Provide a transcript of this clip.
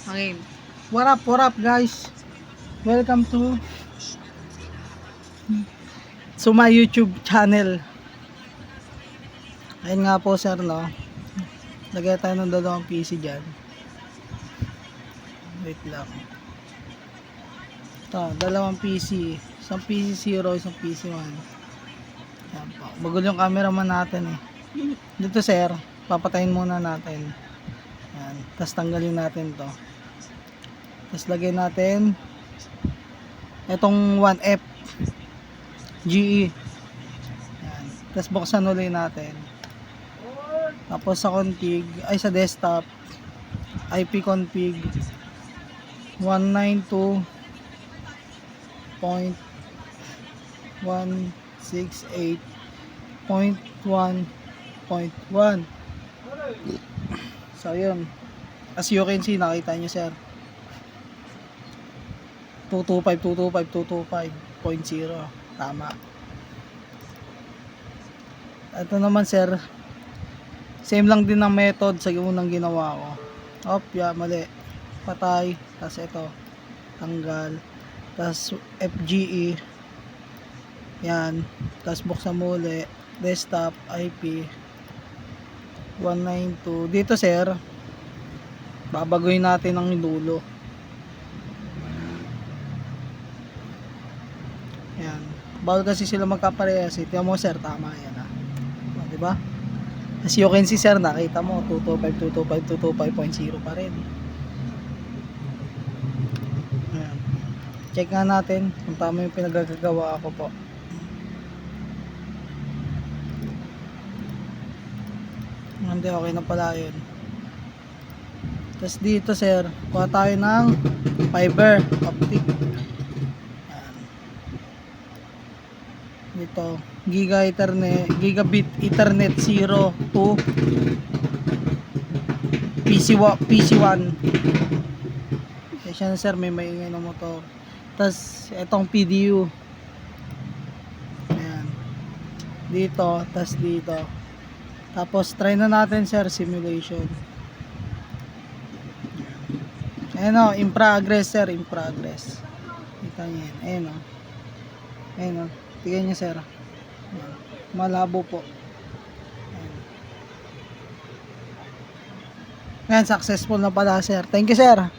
Okay. What up guys? Welcome to my YouTube channel. Ayun nga po sir, no? Lagay tayo ng dalawang PC dyan. Wait lang. Ito, dalawang PC. Isang PC 0, isang PC 1. Yan po. Bagol yung cameraman natin eh. Dito sir, papatayin muna natin. Yan. Tapos tanggalin natin to. Tapos lagay natin itong 1F GE. Yan. Tapos buksan ulit natin. Tapos sa config, ay sa desktop, IP config 192.168.1.1. So yun, as you can see, nakita nyo sir, 225.225.225.0. Tama. Ito naman sir, same lang din ang method sa unang ginawa ko. Mali. Patay. Tapos ito, tanggal. Tapos FGE. Yan. Tapos buksan muli. Desktop, IP 192. Dito sir, babaguhin natin ang dulo. Yan. Bawal kasi sila magkaparehas. Ito mo sir, tama yan ah. Diba? As you can see sir, nakita mo 225.225.0 pa rin. Ayan. Check nga natin kung tama yung pinagagawa ko po. Hindi, okay na pala yun. Tapos dito sir, kuha tayo ng fiber optic. Ayan. Dito gigabit ethernet 0 to PC1. Kasi na sir, may maingay na motor. Tas etong PDU, ayan, dito, tas dito. Tapos try na natin sir, simulation. Ayan o, in progress sir, in progress. Kita nyo yan, ayan o. Ayan o, tignan nyo sir. Ayan. Malabo po. Ayan, successful na pala sir. Thank you sir.